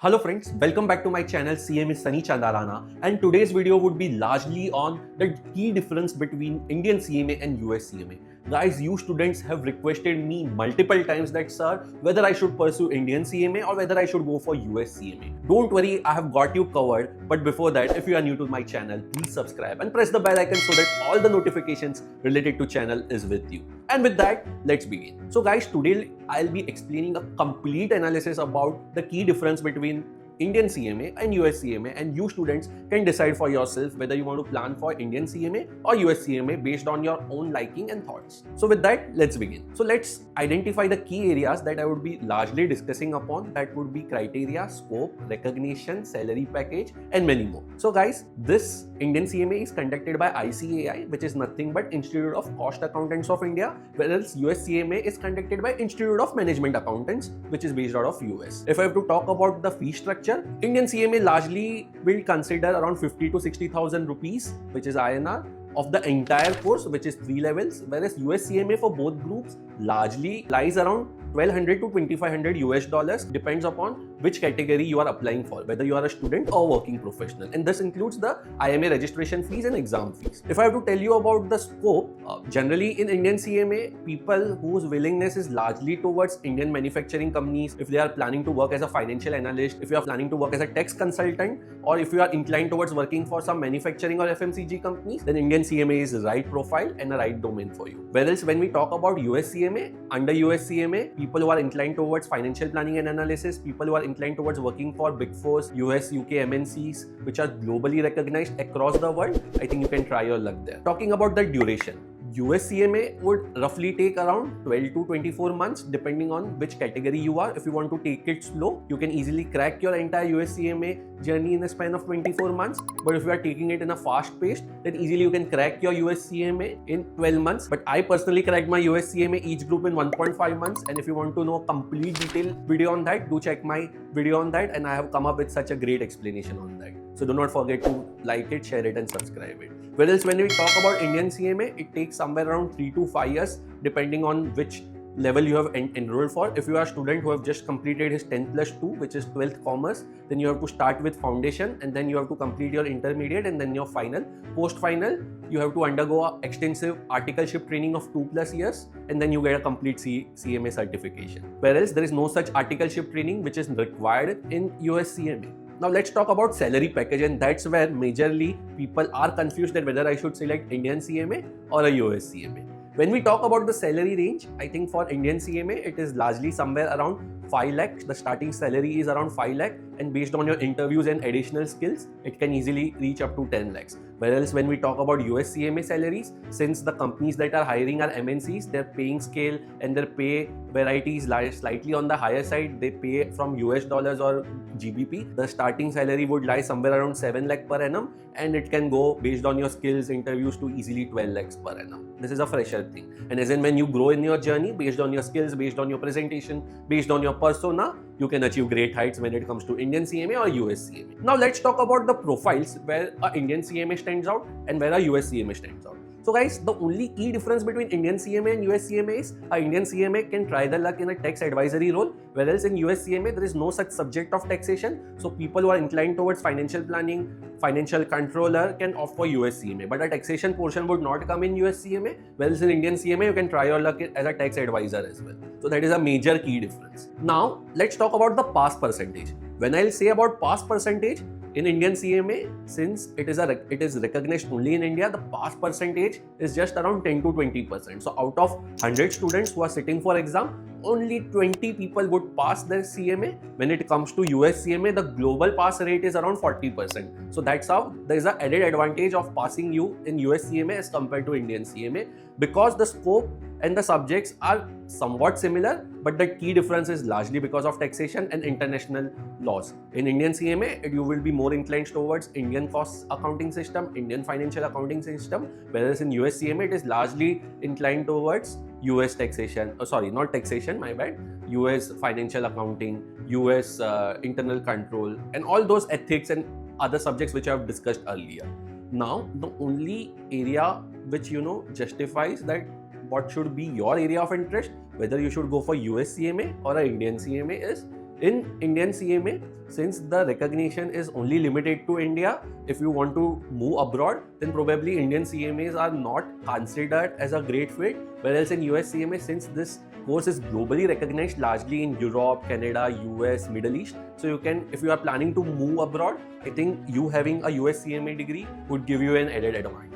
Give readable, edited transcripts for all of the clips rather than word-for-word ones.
Hello friends, welcome back to my channel CMA Sunny Chandarana, and today's video would be largely on the key difference between Indian CMA and US CMA. Guys, you students have requested me multiple times that sir, whether I should pursue Indian CMA or whether I should go for US CMA. Don't worry, I have got you covered, but before that, if you are new to my channel, please subscribe and press the bell icon so that all the notifications related to channel is with you. And with that, let's begin. So guys, today I'll be explaining a complete analysis about the key difference between Indian CMA and US CMA, and you students can decide for yourself whether you want to plan for Indian CMA or US CMA based on your own liking and thoughts. So with that, let's begin. So let's identify the key areas that I would be largely discussing upon. That would be criteria, scope, recognition, salary package, and many more. So guys, this Indian CMA is conducted by ICAI, which is nothing but Institute of Cost Accountants of India, whereas US CMA is conducted by Institute of Management Accountants, which is based out of US. If I have to talk about the fee structure, Indian CMA largely will consider around 50 to 60,000 rupees, which is INR, of the entire course, which is 3 levels, whereas US CMA for both groups largely lies around 1200 to 2500 US dollars, depends upon which category you are applying for, whether you are a student or working professional, and this includes the IMA registration fees and exam fees. If I have to tell you about the scope, generally in Indian CMA, people whose willingness is largely towards Indian manufacturing companies, if they are planning to work as a financial analyst, if you are planning to work as a tax consultant, or if you are inclined towards working for some manufacturing or FMCG companies, then Indian CMA is the right profile and a right domain for you. Whereas when we talk about US CMA, under US CMA, people who are inclined towards financial planning and analysis, people who are inclined towards working for Big Fours, US, UK MNCs, which are globally recognized across the world, I think you can try your luck there. Talking about the duration, US CMA would roughly take around 12 to 24 months depending on which category you are. If you want to take it slow, you can easily crack your entire US CMA journey in a span of 24 months. But if you are taking it in a fast pace, then easily you can crack your US CMA in 12 months. But I personally cracked my US CMA each group in 1.5 months. And if you want to know a complete detailed video on that, do check my video on that. And I have come up with such a great explanation on that. So do not forget to like it, share it, and subscribe it. Whereas when we talk about Indian CMA, it takes somewhere around 3 to 5 years depending on which level you have enrolled for. If you are a student who have just completed his 10 plus 2, which is 12th commerce, then you have to start with foundation, and then you have to complete your intermediate and then your final. Post final, you have to undergo extensive articleship training of 2 plus years, and then you get a complete CMA certification. Whereas there is no such articleship training which is required in US CMA. Now let's talk about salary package, and that's where majorly people are confused that whether I should select Indian CMA or a US CMA. When we talk about the salary range, I think for Indian CMA, it is largely somewhere around 5 lakh. The starting salary is around 5 lakh, and based on your interviews and additional skills, it can easily reach up to 10 lakhs. Whereas when we talk about US CMA salaries, since the companies that are hiring are MNCs, their paying scale and their pay varieties lie slightly on the higher side. They pay from US dollars or GBP. The starting salary would lie somewhere around 7 lakh per annum, and it can go based on your skills, interviews, to easily 12 lakhs per annum. This is a fresher thing. And as in when you grow in your journey, based on your skills, based on your presentation, based on your persona, you can achieve great heights when it comes to Indian CMA or US CMA. Now let's talk about the profiles where a Indian CMA stands out and where a US CMA stands out. So guys, the only key difference between Indian CMA and US CMA is a Indian CMA can try the luck in a tax advisory role, whereas in US CMA there is no such subject of taxation. So people who are inclined towards financial planning, financial controller can opt for US CMA, but a taxation portion would not come in US CMA, whereas in Indian CMA you can try your luck as a tax advisor as well. So that is a major key difference. Now let's talk about the pass percentage. When I'll say about pass percentage, in Indian CMA, since it is recognized only in India, the pass percentage is just around 10 to 20%. So out of 100 students who are sitting for exam, only 20 people would pass their CMA. When it comes to US CMA, the global pass rate is around 40%. So that's how there is an added advantage of passing you in US CMA as compared to Indian CMA, because the scope and the subjects are somewhat similar, but the key difference is largely because of taxation and international laws. In Indian CMA, you will be more inclined towards Indian cost accounting system, Indian financial accounting system, whereas in US CMA, it is largely inclined towards US taxation, not taxation, my bad, US financial accounting, US internal control, and all those ethics and other subjects which I have discussed earlier. Now, the only area which justifies that what should be your area of interest, whether you should go for US CMA or a Indian CMA, is In Indian CMA, since the recognition is only limited to India, if you want to move abroad, then probably Indian CMAs are not considered as a great fit. Whereas in US CMA, since this course is globally recognized largely in Europe, Canada, US, Middle East, so you can, if you are planning to move abroad, I think you having a US CMA degree would give you an added advantage.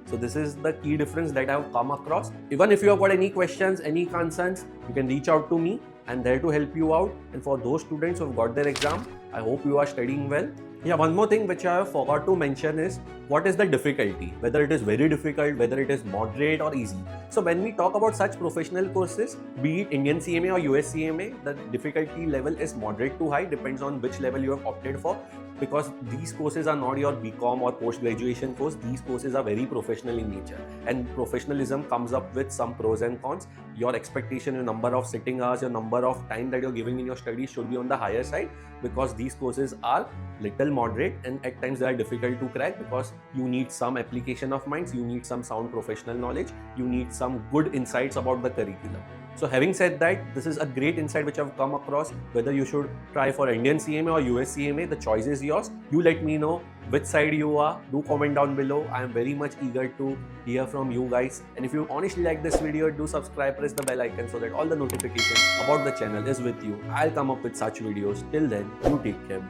So this is the key difference that I've come across. Even if you have got any questions, any concerns, you can reach out to me. I'm there to help you out. And for those students who have got their exam, I hope you are studying well. Yeah, one more thing which I forgot to mention is what is the difficulty, whether it is very difficult, whether it is moderate or easy. So when we talk about such professional courses, be it Indian CMA or US CMA, the difficulty level is moderate to high, depends on which level you have opted for. Because these courses are not your BCom or post-graduation course, these courses are very professional in nature, and professionalism comes up with some pros and cons. Your expectation, your number of sitting hours, your number of time that you're giving in your studies should be on the higher side, because these courses are little moderate and at times they are difficult to crack, because you need some application of minds, you need some sound professional knowledge, you need some good insights about the curriculum. So having said that, this is a great insight which I've come across. Whether you should try for Indian CMA or US CMA, the choice is yours. You let me know which side you are. Do comment down below. I am very much eager to hear from you guys. And if you honestly like this video, do subscribe, press the bell icon so that all the notifications about the channel is with you. I'll come up with such videos. Till then, you take care.